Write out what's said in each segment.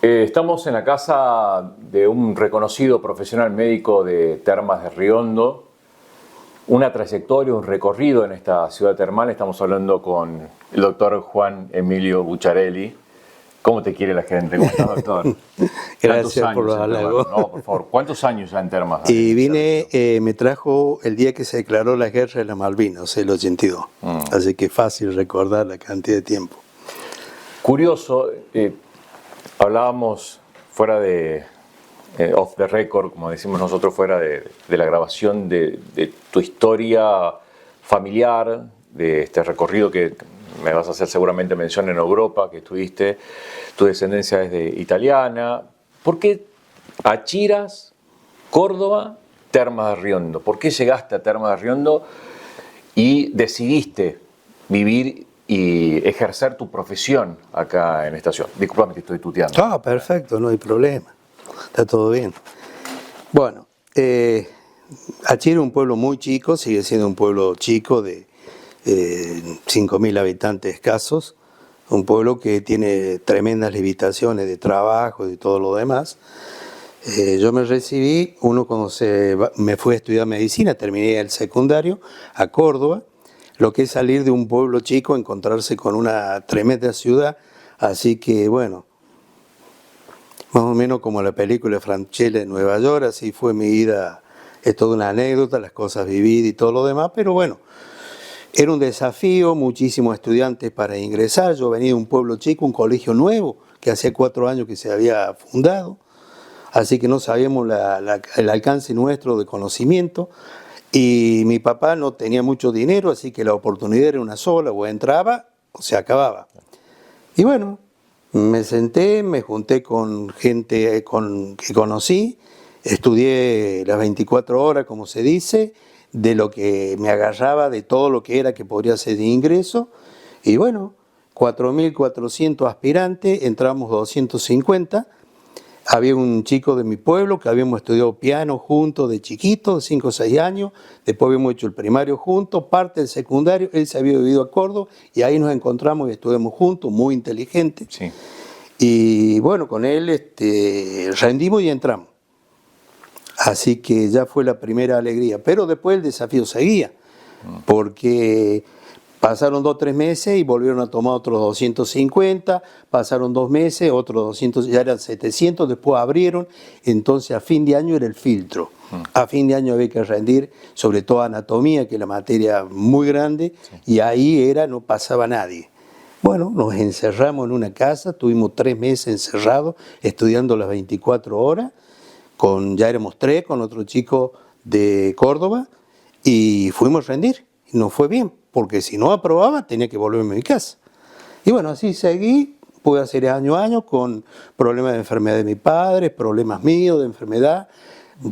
Estamos en la casa de un reconocido profesional médico de Termas de Riondo, una trayectoria, un recorrido en esta ciudad termal. Estamos hablando con el doctor Juan Emilio Bucciarelli. ¿Cómo te quiere la gente? ¿Cómo estás, doctor? Gracias por los halagos. No, por favor, ¿cuántos años ya en Termas? Y vine, me trajo el día que se declaró la guerra de las Malvinas, el 82. Así que fácil recordar la cantidad de tiempo. Curioso, hablábamos fuera de off the record, como decimos nosotros, fuera de la grabación de tu historia familiar, de este recorrido que me vas a hacer seguramente mención en Europa, que estuviste, tu descendencia es de italiana. ¿Por qué Achiras, Córdoba, Termas de Riondo? ¿Por qué llegaste a Termas de Riondo y decidiste vivir y ejercer tu profesión acá en esta ciudad? Disculpame que estoy tuteando. Ah, perfecto, no hay problema. Está todo bien. Bueno, Achira es un pueblo muy chico, sigue siendo un pueblo chico de 5.000 habitantes escasos, un pueblo que tiene tremendas limitaciones de trabajo y de todo lo demás. Yo me recibí, cuando me fui a estudiar medicina, terminé el secundario a Córdoba. Lo que es salir de un pueblo chico, encontrarse con una tremenda ciudad, así que bueno, más o menos como la película de Franchella en Nueva York, así fue mi vida. Es toda una anécdota, las cosas vividas y todo lo demás, pero bueno, era un desafío, muchísimos estudiantes para ingresar. Yo venía de un pueblo chico, un colegio nuevo, que hacía 4 años que se había fundado, así que no sabíamos el alcance nuestro de conocimiento. Y mi papá no tenía mucho dinero, así que la oportunidad era una sola, o entraba o se acababa. Y bueno, me senté, me junté con gente que conocí, estudié las 24 horas, como se dice, de lo que me agarraba, de todo lo que era que podría ser de ingreso. Y bueno, 4.400 aspirantes, entramos 250. Había un chico de mi pueblo que habíamos estudiado piano juntos de chiquito, de 5 o 6 años. Después habíamos hecho el primario juntos, parte del secundario. Él se había ido a Córdoba y ahí nos encontramos y estudiamos juntos, muy inteligente. Sí. Y bueno, con él rendimos y entramos. Así que ya fue la primera alegría. Pero después el desafío seguía, porque pasaron 2 o 3 meses y volvieron a tomar otros 250, pasaron 2 meses, otros 200, ya eran 700, después abrieron, entonces a fin de año era el filtro. A fin de año había que rendir, sobre todo anatomía, que es la materia muy grande, y ahí no pasaba nadie. Bueno, nos encerramos en una casa, tuvimos 3 meses encerrados, estudiando las 24 horas, ya éramos 3 con otro chico de Córdoba, y fuimos a rendir, y nos fue bien. Porque si no aprobaba tenía que volverme a mi casa. Y bueno, así seguí, pude hacer año a año con problemas de enfermedad de mi padre, problemas míos de enfermedad,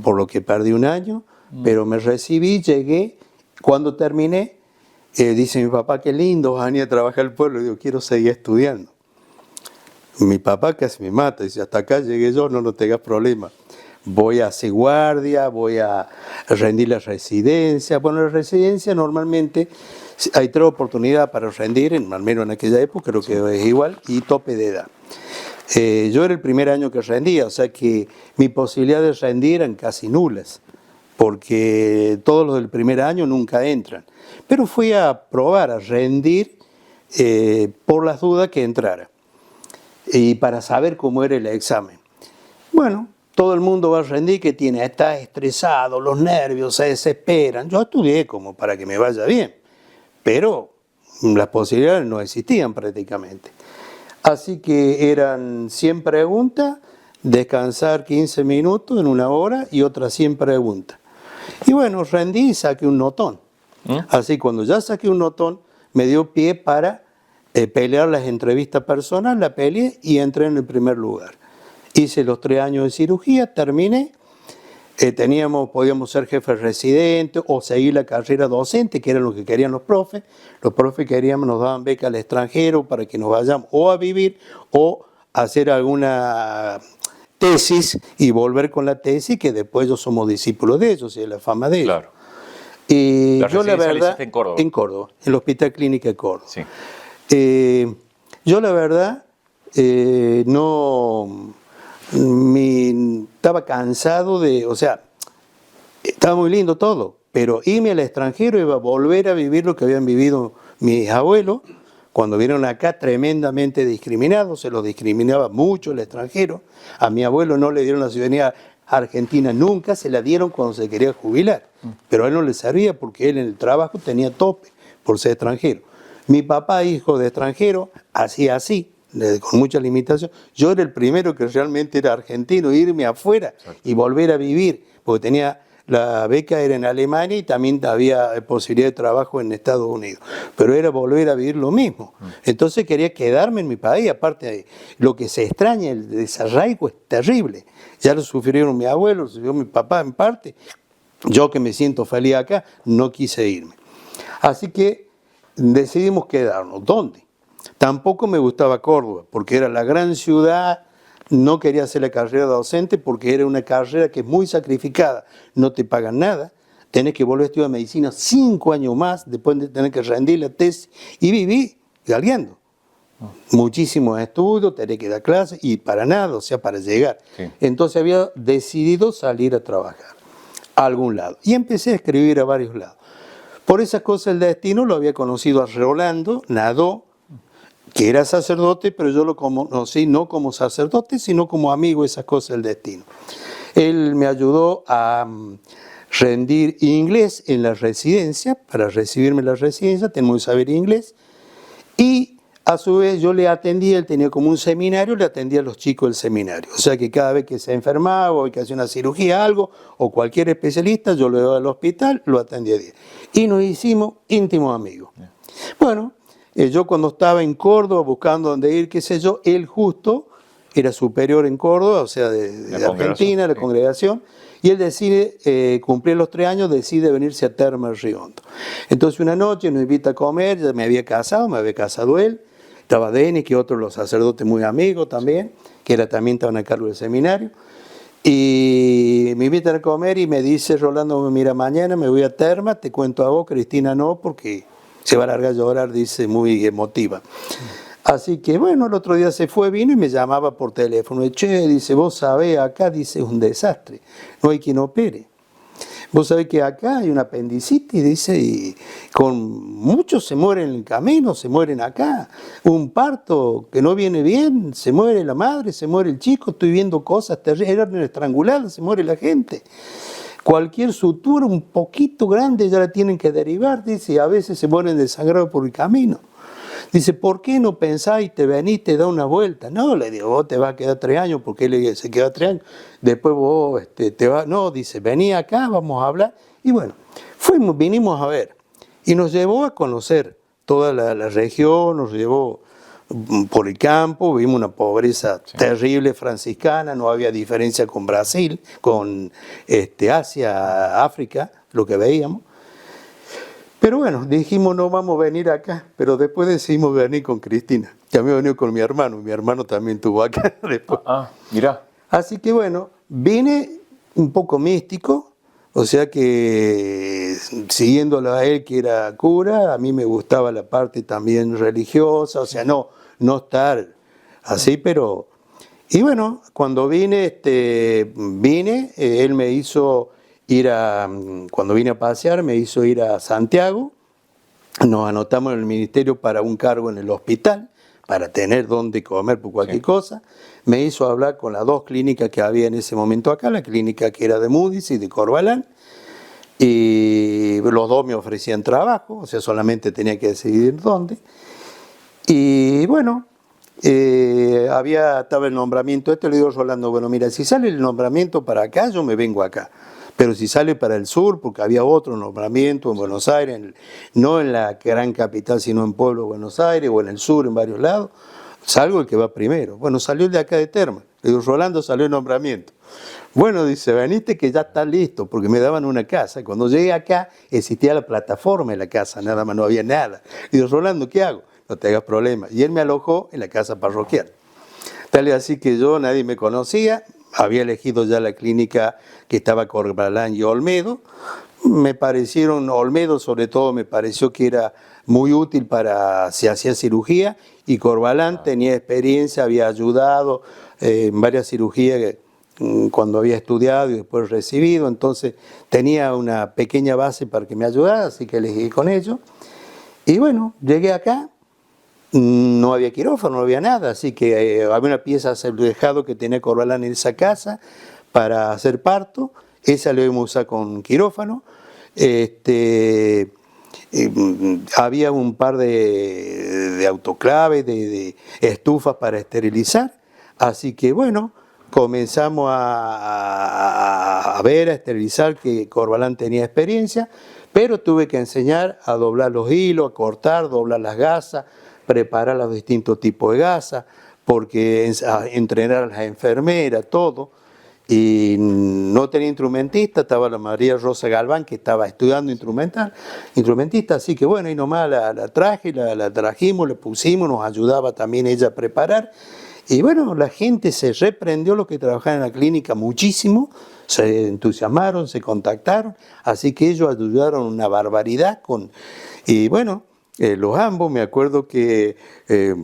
por lo que perdí un año, pero me recibí, llegué, cuando terminé, dice mi papá, qué lindo, vas a venir a trabajar al pueblo, y digo, quiero seguir estudiando. Mi papá casi me mata, dice, hasta acá llegué yo, no tengas problema. Voy a hacer guardia, voy a rendir la residencia. Bueno, la residencia normalmente hay 3 oportunidades para rendir, al menos en aquella época, creo que es igual, y tope de edad. Yo era el primer año que rendía, o sea que mi posibilidad de rendir eran casi nulas, porque todos los del primer año nunca entran. Pero fui a probar a rendir por las dudas que entrara, y para saber cómo era el examen. Bueno, todo el mundo va a rendir que está estresado, los nervios se desesperan. Yo estudié como para que me vaya bien, pero las posibilidades no existían prácticamente. Así que eran 100 preguntas, descansar 15 minutos en 1 hora y otras 100 preguntas. Y bueno, rendí y saqué un notón. Así cuando ya saqué un notón, me dio pie para pelear las entrevistas personales, la peleé y entré en el primer lugar. Hice los 3 años de cirugía, terminé, podíamos ser jefes residentes o seguir la carrera docente, que era lo que querían los profes. Los profes nos daban beca al extranjero para que nos vayamos o a vivir o a hacer alguna tesis y volver con la tesis, que después yo somos discípulos de ellos y de la fama de ellos. Claro. Y la yo la verdad, en Córdoba. En Córdoba, en el Hospital Clínica de Córdoba. Sí. Yo la verdad no estaba cansado o sea, estaba muy lindo todo, pero irme al extranjero iba a volver a vivir lo que habían vivido mis abuelos cuando vinieron acá, tremendamente discriminados, se los discriminaba mucho el extranjero. A mi abuelo no le dieron la ciudadanía argentina nunca, se la dieron cuando se quería jubilar, pero a él no le servía porque él en el trabajo tenía tope por ser extranjero. Mi papá, hijo de extranjero, hacía así, con mucha limitación. Yo era el primero que realmente era argentino, irme afuera y volver a vivir, porque tenía la beca era en Alemania y también había posibilidad de trabajo en Estados Unidos, pero era volver a vivir lo mismo. Entonces quería quedarme en mi país, aparte lo que se extraña, el desarraigo es terrible. Ya lo sufrieron mi abuelo, lo sufrió mi papá en parte. Yo que me siento feliz acá, no quise irme. Así que decidimos quedarnos. ¿Dónde? Tampoco me gustaba Córdoba, porque era la gran ciudad. No quería hacer la carrera docente porque era una carrera que es muy sacrificada. No te pagan nada. Tenés que volver a estudiar medicina 5 años más después de tener que rendir la tesis. Y viví galeando. Muchísimos estudios, tenés que dar clases y para nada, o sea, para llegar. Sí. Entonces había decidido salir a trabajar a algún lado. Y empecé a escribir a varios lados. Por esas cosas del destino lo había conocido a Rolando Nadó, que era sacerdote, pero yo lo conocí no como sacerdote, sino como amigo, esas cosas del destino. Él me ayudó a rendir inglés en la residencia, para recibirme en la residencia, tengo que saber inglés, y a su vez yo le atendía, él tenía como un seminario, le atendía a los chicos del seminario. O sea que cada vez que se enfermaba o que hacía una cirugía, algo, o cualquier especialista, yo lo llevaba al hospital, lo atendía bien. Y nos hicimos íntimos amigos. Bueno, yo cuando estaba en Córdoba buscando dónde ir, qué sé yo, él justo era superior en Córdoba, o sea, de Argentina, la congregación, y él decide, cumplir los 3 años, decide venirse a Termas Riondo. Entonces una noche nos invita a comer, ya me había casado él, estaba Denis, que otro de los sacerdotes muy amigos también, que también estaban a cargo del seminario, y me invitan a comer y me dice, Rolando, mira, mañana me voy a Termas, te cuento a vos, Cristina no, porque se va a largar a llorar, dice, muy emotiva. Así que bueno, el otro día se fue, vino y me llamaba por teléfono. Che, dice, vos sabés, acá, dice, es un desastre, no hay quien opere. Vos sabés que acá hay una apendicitis, dice, y con muchos se mueren en el camino, se mueren acá. Un parto que no viene bien, se muere la madre, se muere el chico, estoy viendo cosas terribles, eran estranguladas, se muere la gente. Cualquier sutura un poquito grande ya la tienen que derivar, dice, y a veces se mueren desangrados por el camino. Dice, ¿por qué no pensás y te venís, te da una vuelta? No, le digo, vos te vas a quedar 3 años, porque él se queda 3 años. Después vos te vas, no, dice, vení acá, vamos a hablar. Y bueno, vinimos a ver. Y nos llevó a conocer toda la región, nos llevó por el campo, vimos una pobreza terrible franciscana, no había diferencia con Brasil, con Asia, África, lo que veíamos. Pero bueno, dijimos no vamos a venir acá, pero después decidimos venir con Cristina, que a mí venido con mi hermano también estuvo acá después. Mirá. Así que bueno, vine un poco místico, o sea que siguiéndolo a él que era cura, a mí me gustaba la parte también religiosa, o sea, no estar así, pero... Y bueno, cuando vine, él me hizo cuando vine a pasear, me hizo ir a Santiago, nos anotamos en el ministerio para un cargo en el hospital, para tener dónde comer por cualquier cosa. Me hizo hablar con las 2 clínicas que había en ese momento acá, la clínica que era de Moody's y de Corbalán, y los 2 me ofrecían trabajo, o sea, solamente tenía que decidir dónde. Y bueno, estaba el nombramiento, le digo a Rolando, bueno, mira, si sale el nombramiento para acá, yo me vengo acá. Pero si sale para el sur, porque había otro nombramiento en Buenos Aires, no en la gran capital, sino en Pueblo de Buenos Aires, o en el sur, en varios lados, salgo el que va primero. Bueno, salió el de acá de Termas. Le digo, Rolando, salió el nombramiento. Bueno, dice, veniste que ya está listo, porque me daban una casa. Cuando llegué acá, existía la plataforma en la casa, nada más, no había nada. Le digo, Rolando, ¿qué hago? No te hagas problema. Y él me alojó en la casa parroquial. Tal y así que nadie me conocía. Había elegido ya la clínica que estaba Corbalán y Olmedo. Me parecieron, Olmedo sobre todo, me pareció que era muy útil para si hacía cirugía, y Corbalán tenía experiencia, había ayudado en varias cirugías cuando había estudiado y después recibido, entonces tenía una pequeña base para que me ayudara, así que elegí con ellos. Y bueno, llegué acá, no había quirófano, no había nada, así que había una pieza dejado que tenía Corbalán en esa casa para hacer parto, esa la íbamos a usar con quirófano. Había un par de autoclaves, de estufas para esterilizar, así que bueno, comenzamos a ver, a esterilizar, que Corbalán tenía experiencia, pero tuve que enseñar a doblar los hilos, a cortar, doblar las gasas, preparar los distintos tipos de gasas, porque entrenar a las enfermeras, todo. Y no tenía instrumentista, estaba la María Rosa Galván, que estaba estudiando instrumentista, así que bueno, y nomás la traje, la trajimos, le pusimos, nos ayudaba también ella a preparar. Y bueno, la gente se reprendió, los que trabajaban en la clínica, muchísimo, se entusiasmaron, se contactaron, así que ellos ayudaron una barbaridad y bueno, los ambos, me acuerdo que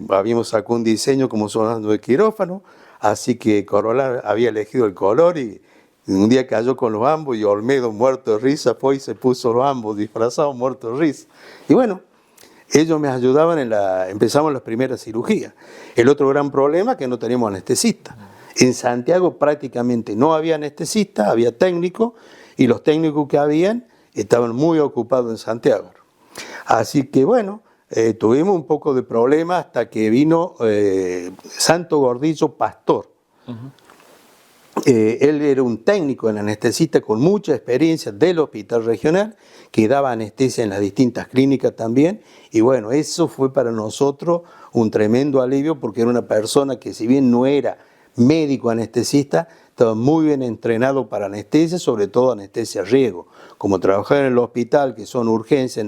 habíamos sacado un diseño como sonando de quirófano, así que Corbalán había elegido el color y un día cayó con los ambos y Olmedo, muerto de risa, fue y se puso los ambos disfrazados, muerto de risa. Y bueno, ellos me ayudaban empezamos las primeras cirugías. El otro gran problema es que no teníamos anestesista. En Santiago prácticamente no había anestesista, había técnicos, y los técnicos que habían estaban muy ocupados en Santiago. Así que bueno, tuvimos un poco de problema hasta que vino Santo Gordillo Pastor. Él era un técnico en anestesista con mucha experiencia del hospital regional, que daba anestesia en las distintas clínicas también, y bueno, eso fue para nosotros un tremendo alivio, porque era una persona que, si bien no era médico anestesista, estaba muy bien entrenado para anestesia, sobre todo anestesia riesgo, como trabajaba en el hospital, que son urgencias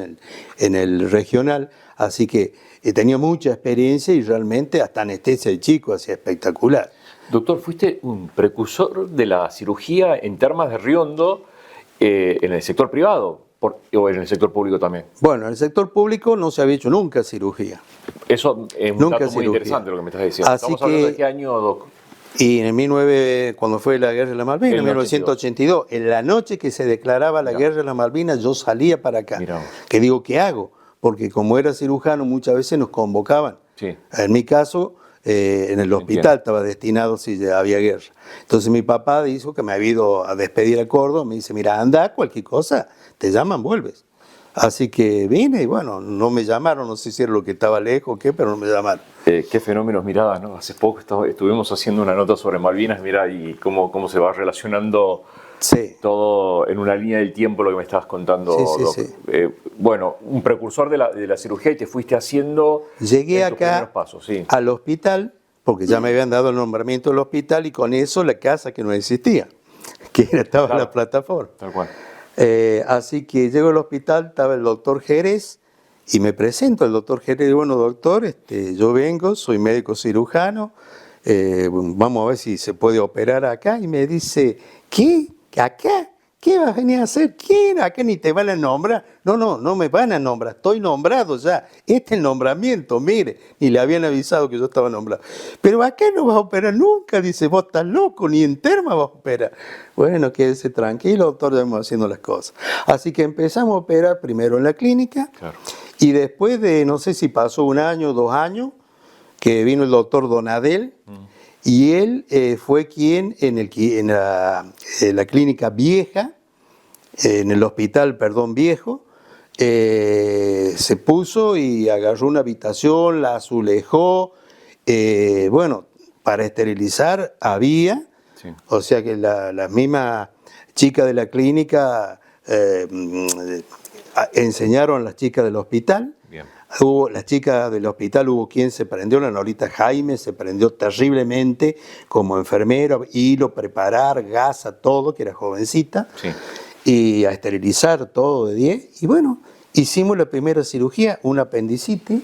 en el regional, así que tenía mucha experiencia y realmente hasta anestesia de chico hacía espectacular. Doctor, fuiste un precursor de la cirugía en Termas de Riondo en el sector privado o en el sector público también. Bueno, en el sector público no se había hecho nunca cirugía. Eso es un nunca dato muy interesante lo que me estás diciendo. Así Estamos hablando de qué año, Doc. Y en cuando fue la Guerra de las Malvinas, en 1982, en la noche que se declaraba la Guerra de las Malvinas, yo salía para acá. Que digo, ¿qué hago? Porque como era cirujano, muchas veces nos convocaban. Sí. En mi caso, en el hospital estaba destinado si había guerra. Entonces mi papá dijo que me había ido a despedir a Córdoba, me dice, mira, anda, cualquier cosa, te llaman, vuelves. Así que vine y bueno, no me llamaron, no sé si era lo que estaba lejos o qué, pero no me llamaron. Qué fenómenos, mirá, ¿no? Hace poco estuvimos haciendo una nota sobre Malvinas, mirá, y cómo se va relacionando todo en una línea del tiempo, lo que me estabas contando. Sí. Bueno, un precursor de la cirugía, y te fuiste haciendo. Llegué acá pasos, al hospital, porque ya me habían dado el nombramiento del hospital, y con eso la casa que no existía, que estaba en la plataforma. Tal cual. Así que llego al hospital, estaba el doctor Jerez, y me presento al doctor Jerez. Bueno, doctor, yo vengo, soy médico cirujano, vamos a ver si se puede operar acá. Y me dice, ¿qué? ¿Acá? ¿Qué vas a venir a hacer? ¿Quién? Acá ni te van a nombrar. No me van a nombrar, estoy nombrado ya. Este es el nombramiento, mire. Ni le habían avisado que yo estaba nombrado. Pero acá no vas a operar nunca, dice, vos estás loco, ni en Terma vas a operar. Bueno, quédese tranquilo, doctor, ya vamos haciendo las cosas. Así que empezamos a operar primero en la clínica, y después de, no sé si pasó 1 año, 2 años, que vino el doctor Donadel, y él fue quien en la clínica vieja, en el hospital, viejo, se puso y agarró una habitación, la azulejó, bueno, para esterilizar había, o sea que la misma chica de la clínica enseñaron a las chicas del hospital. Bien. Las chicas del hospital, hubo quien se prendió, la Norita Jaime se prendió terriblemente como enfermera, hilo, preparar, gasa, todo, que era jovencita, y a esterilizar todo de 10. Y bueno, hicimos la primera cirugía, un apendicitis,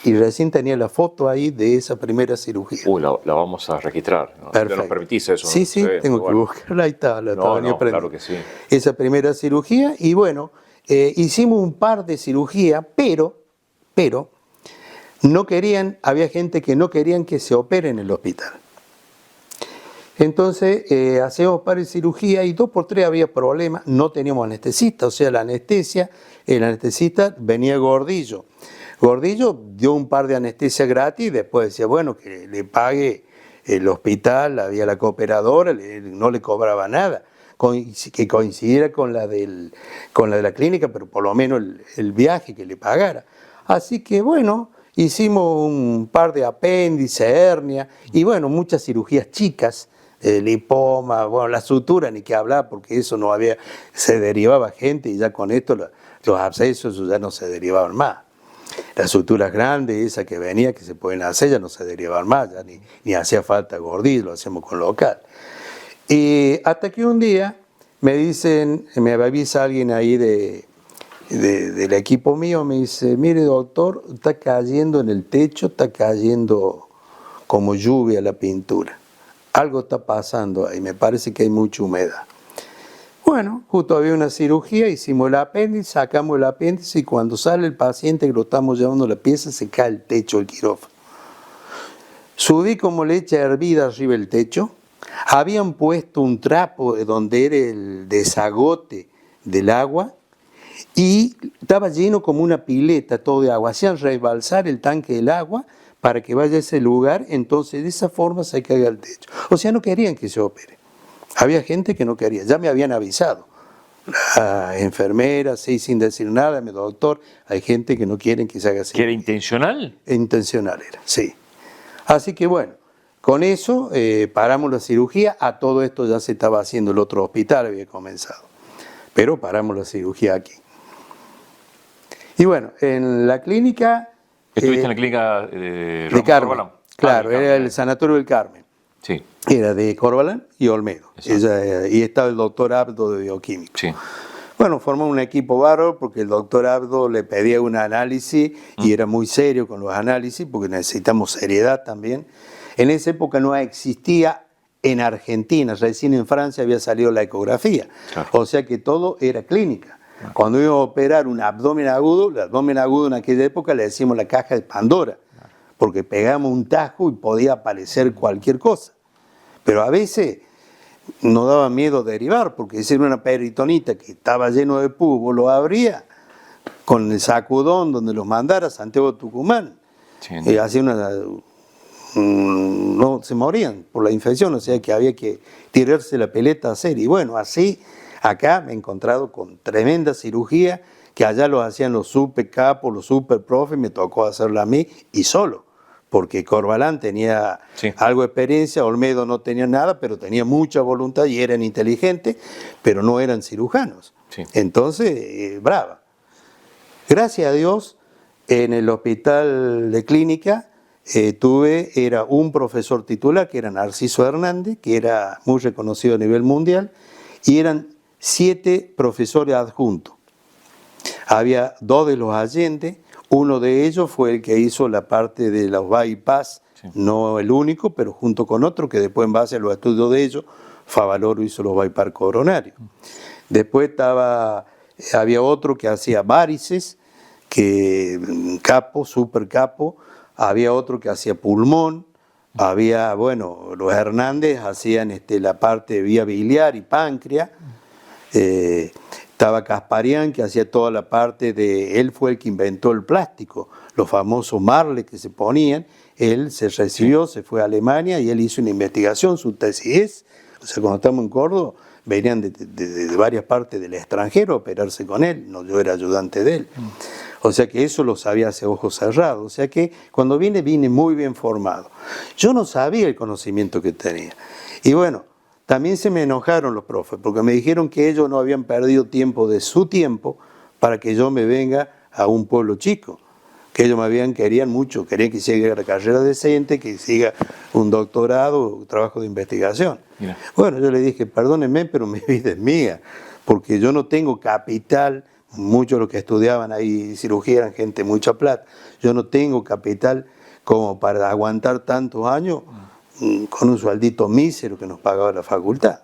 y recién tenía la foto ahí de esa primera cirugía. La vamos a registrar, ¿no? Perfecto. ¿Nos permitís eso? Sí, tengo que buscarla, ahí está, claro que sí. Esa primera cirugía, y bueno, hicimos un par de cirugías, pero pero no querían, había gente que no querían que se opere en el hospital. Entonces hacíamos par de cirugía y 2 por 3 había problemas, no teníamos anestesista, o sea, el anestesista venía Gordillo. Gordillo dio un par de anestesia gratis y después decía, bueno, que le pague el hospital, había la cooperadora, no le cobraba nada, que coincidiera con la de la clínica, pero por lo menos el viaje que le pagara. Así que bueno, hicimos un par de apéndices, hernia y bueno, muchas cirugías chicas, lipoma, bueno, la sutura ni que hablar porque eso no había, se derivaba gente y ya con esto los abscesos ya no se derivaban más. Las suturas grandes, esas que venía, que se pueden hacer, ya no se derivaban más, ya ni hacía falta Gordillo, lo hacemos con local. Y hasta que un día me avisa alguien ahí del equipo mío, me dice, mire doctor, está cayendo en el techo, está cayendo como lluvia la pintura. Algo está pasando ahí, me parece que hay mucha humedad. Bueno, justo había una cirugía, hicimos el apéndice, sacamos el apéndice y cuando sale el paciente que lo estamos llevando a la pieza se cae el techo del quirófano. Subí como leche hervida arriba del techo, habían puesto un trapo donde era el desagote del agua y estaba lleno como una pileta todo de agua, hacían rebalsar el tanque del agua para que vaya a ese lugar, entonces de esa forma se caiga el techo. O sea, no querían que se opere. Había gente que no quería, ya me habían avisado. La enfermera, sí, sin decir nada, mi doctor, hay gente que no quieren que se haga así. ¿Que era intencional? Intencional era, sí. Así que bueno, con eso paramos la cirugía, a todo esto ya se estaba haciendo el otro hospital, había comenzado. Pero paramos la cirugía aquí. Y bueno, en la clínica... ¿Estuviste en la clínica de Carmen? Corbalán? Claro, era el Sanatorio del Carmen. Sí. Era de Corbalán y Olmedo. Y estaba el doctor Abdo de bioquímica. Sí. Bueno, formamos un equipo bárbaro porque el doctor Abdo le pedía un análisis y era muy serio con los análisis porque necesitamos seriedad también. En esa época no existía en Argentina, recién en Francia había salido la ecografía. Claro. O sea que todo era clínica. Cuando íbamos a operar un abdomen agudo, el abdomen agudo en aquella época le decíamos la caja de Pandora, porque pegamos un tajo y podía aparecer cualquier cosa. Pero a veces nos daba miedo derivar, porque si era una peritonita que estaba lleno de pus, vos lo abría con el sacudón donde los mandara, Santiago Tucumán. Sí, hacía no se morían por la infección, o sea que había que tirarse la peleta a hacer. Y bueno, así acá me he encontrado con tremenda cirugía, que allá lo hacían los super capos, los super profes, me tocó hacerla a mí y solo. Porque Corbalán tenía algo de experiencia, Olmedo no tenía nada, pero tenía mucha voluntad y eran inteligentes, pero no eran cirujanos. Sí. Entonces, brava. Gracias a Dios, en el hospital de clínica era un profesor titular, que era Narciso Hernández, que era muy reconocido a nivel mundial, y eran 7 profesores adjuntos. Había 2 de los Allende. Uno de ellos fue el que hizo la parte de los bypass, no el único, pero junto con otro, que después en base a los estudios de ellos, Favaloro hizo los bypass coronarios. Después había otro que hacía varices, capo, super capo, había otro que hacía pulmón, había, bueno, los Hernández hacían la parte de vía biliar y páncreas, estaba Casparian, que hacía toda la parte él fue el que inventó el plástico, los famosos Marley que se ponían. Él se recibió, se fue a Alemania y él hizo una investigación, su tesis o sea, cuando estamos en Córdoba, venían de varias partes del extranjero a operarse con él, no, yo era ayudante de él. O sea que eso lo sabía hace ojos cerrados, o sea que cuando vine muy bien formado. Yo no sabía el conocimiento que tenía. Y bueno, también se me enojaron los profes, porque me dijeron que ellos no habían perdido tiempo de su tiempo para que yo me venga a un pueblo chico, que ellos querían mucho, querían que siga la carrera decente, que siga un doctorado, un trabajo de investigación. Mira. Bueno, yo le dije, perdónenme, pero mi vida es mía, porque yo no tengo capital, muchos de los que estudiaban ahí cirugía eran gente de mucha plata, yo no tengo capital como para aguantar tantos años con un sueldito mísero que nos pagaba la facultad.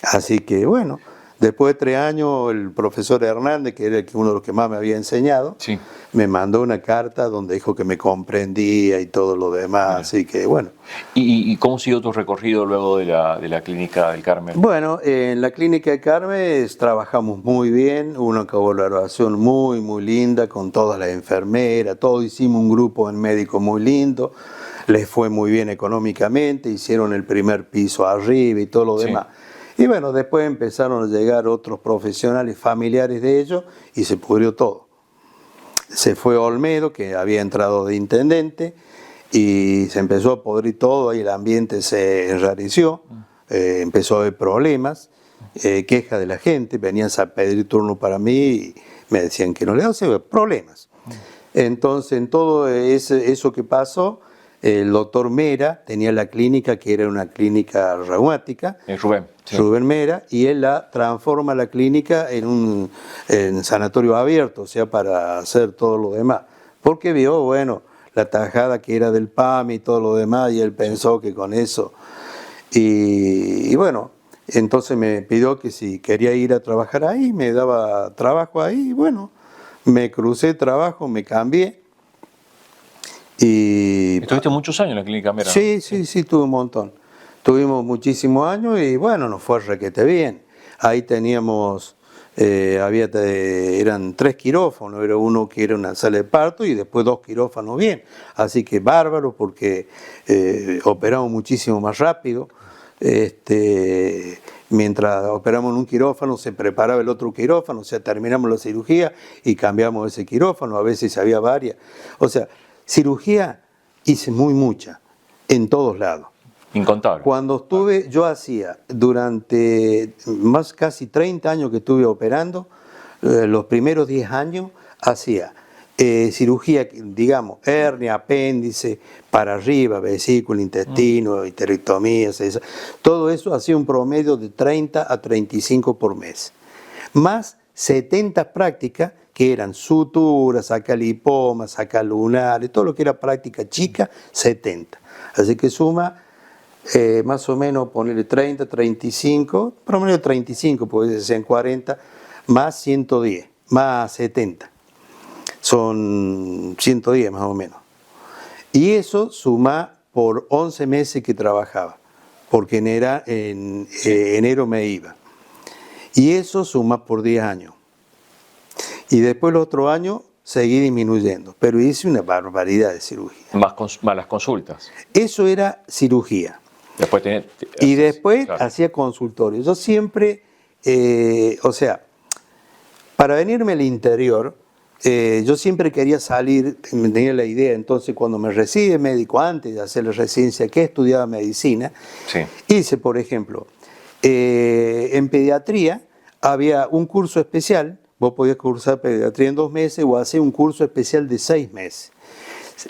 Así que bueno, Después de 3 años, el profesor Hernández, que era uno de los que más me había enseñado, Sí. me mandó una carta donde dijo que me comprendía y todo lo demás, así que bueno. ¿Y cómo siguió tu recorrido luego de la Clínica del Carmen? Bueno, en la Clínica del Carmen trabajamos muy bien, una colaboración muy, muy linda con todas las enfermeras, todos hicimos un grupo en médico muy lindo, les fue muy bien económicamente, hicieron el primer piso arriba y todo lo demás. Y bueno, después empezaron a llegar otros profesionales familiares de ellos y se pudrió todo. Se fue Olmedo, que había entrado de intendente, y se empezó a podrir todo y el ambiente se enrareció, empezó a haber problemas, quejas de la gente, venían a pedir turno para mí y me decían que no le daban problemas. Entonces, en todo eso que pasó, el doctor Mera tenía la clínica, que era una clínica reumática, Rubén. Sí. Rubén Mera, y él transforma la clínica en un sanatorio abierto, o sea, para hacer todo lo demás. Porque vio, bueno, la tajada que era del PAMI y todo lo demás, y él pensó que con eso. Y bueno, entonces me pidió que si quería ir a trabajar ahí, me daba trabajo ahí, y bueno, me crucé trabajo, me cambié. Y ¿Estuviste muchos años en la Clínica Mera? Sí, tuve un montón. Tuvimos muchísimos años y bueno, nos fue requete bien. Ahí teníamos, eran 3 quirófanos, era uno que era una sala de parto y después 2 quirófanos bien. Así que bárbaro porque operamos muchísimo más rápido. Mientras operamos en un quirófano se preparaba el otro quirófano, o sea, terminamos la cirugía y cambiamos ese quirófano, a veces había varias. O sea, cirugía hice mucha, en todos lados. Incontable. Cuando estuve, yo hacía, durante más casi 30 años que estuve operando, los primeros 10 años hacía cirugía, digamos, hernia, apéndice, para arriba, vesícula, intestino, histerectomías, todo eso hacía un promedio de 30 a 35 por mes. Más 70 prácticas que eran suturas, saca lipomas, saca lunares, todo lo que era práctica chica, 70. Así que suma más o menos ponerle 30, 35, promedio 35, puede ser en 40, más 110, más 70. Son 110 más o menos. Y eso suma por 11 meses que trabajaba, porque en enero me iba. Y eso suma por 10 años. Y después el otro año seguí disminuyendo, pero hice una barbaridad de cirugía. Más las consultas. Eso era cirugía. Después y después claro, hacía consultorio. Yo siempre, o sea, para venirme al interior, yo siempre quería salir, tenía la idea, entonces cuando me recibí de médico, antes de hacer la residencia, que estudiaba medicina, hice, por ejemplo, en pediatría había un curso especial, vos podías cursar pediatría en 2 meses o hacer un curso especial de 6 meses.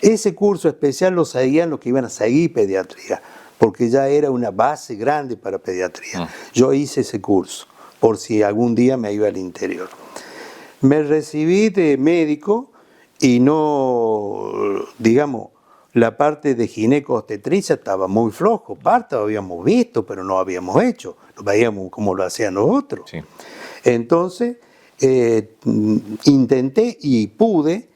Ese curso especial lo seguían los que iban a seguir pediatría, porque ya era una base grande para pediatría. Yo hice ese curso, por si algún día me iba al interior. Me recibí de médico y no, digamos, la parte de gineco-obstetricia estaba muy flojo. Parte lo habíamos visto, pero no habíamos hecho. Lo veíamos como lo hacían los otros. Sí. Entonces, intenté y pude,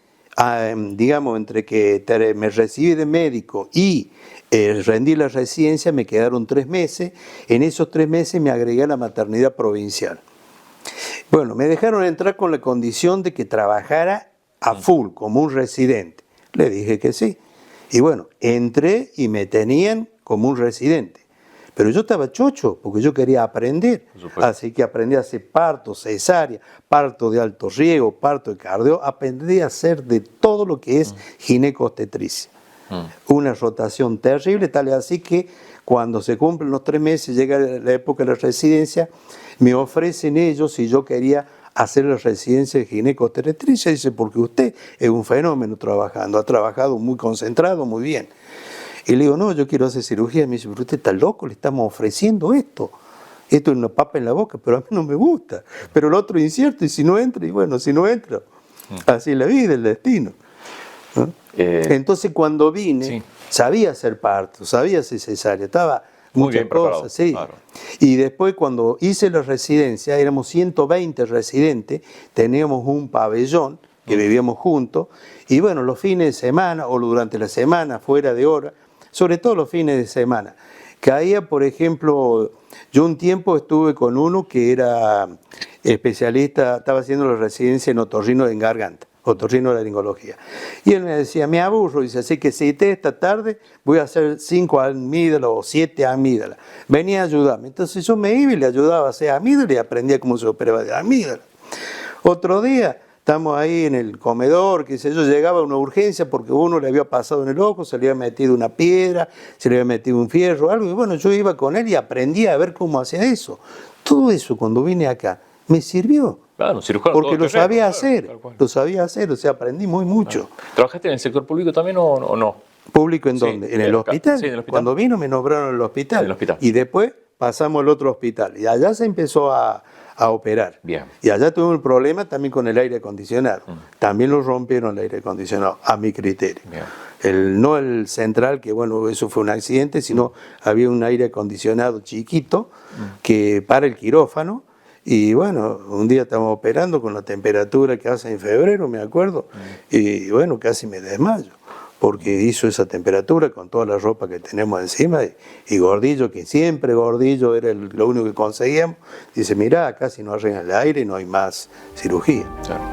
digamos, entre que me recibí de médico y rendí la residencia, me quedaron 3 meses. En esos 3 meses me agregué a la maternidad provincial. Bueno, me dejaron entrar con la condición de que trabajara a full, como un residente. Le dije que sí. Y bueno, entré y me tenían como un residente. Pero yo estaba chocho, porque yo quería aprender. Así que aprendí a hacer parto, cesárea, parto de alto riesgo, parto de cardio. Aprendí a hacer de todo lo que es gineco-obstetricia. Una rotación terrible, tal es así que cuando se cumplen los 3 meses, llega la época de la residencia, me ofrecen ellos si yo quería hacer la residencia de gineco-obstetricia. Dice, porque usted es un fenómeno trabajando, ha trabajado muy concentrado, muy bien. Y le digo, no, yo quiero hacer cirugía. Me dice, pero usted está loco, le estamos ofreciendo esto. Esto es una papa en la boca, pero a mí no me gusta. Pero el otro es incierto, y si no entra, y bueno, si no entra, así es la vida, el destino, ¿no? Entonces cuando vine, sabía hacer parto, sabía hacer cesárea, estaba Muy muchas bien preparado, cosas, sí. claro. Y después cuando hice la residencia, éramos 120 residentes, teníamos un pabellón que vivíamos juntos, y bueno, los fines de semana o durante la semana, fuera de hora, sobre todo los fines de semana, caía, por ejemplo, yo un tiempo estuve con uno que era especialista, estaba haciendo la residencia en otorrino en garganta, otorrinolaringología. Y él me decía, me aburro, dice, así que si esta tarde voy a hacer 5 amígdalas o 7 amígdalas. Venía a ayudarme. Entonces yo me iba y le ayudaba a hacer amígdalas y aprendía cómo se operaba de amígdalas. Otro día, estamos ahí en el comedor, qué sé yo, llegaba una urgencia porque uno le había pasado en el ojo, se le había metido una piedra, se le había metido un fierro, algo, y bueno, yo iba con él y aprendía a ver cómo hacía eso. Todo eso cuando vine acá me sirvió. Claro, un cirujano Porque todo lo terreno, sabía claro, hacer, tal cual. lo sabía hacer, o sea, aprendí muy mucho. ¿Trabajaste en el sector público también o no? ¿Público en Sí, dónde? ¿En el acá. hospital? Sí, en el hospital. Cuando vino me nombraron en el hospital. En el hospital. Y después pasamos al otro hospital. Y allá se empezó a operar. Bien. Y allá tuve un problema también con el aire acondicionado. También lo rompieron el aire acondicionado, a mi criterio. Bien. No el central, que bueno, eso fue un accidente, sino había un aire acondicionado chiquito que para el quirófano. Y bueno, un día estamos operando con la temperatura que hace en febrero, me acuerdo, y bueno, casi me desmayo, porque hizo esa temperatura con toda la ropa que tenemos encima, y Gordillo, que siempre Gordillo era lo único que conseguíamos, dice, mirá, acá si no arreglan el aire no hay más cirugía. Claro.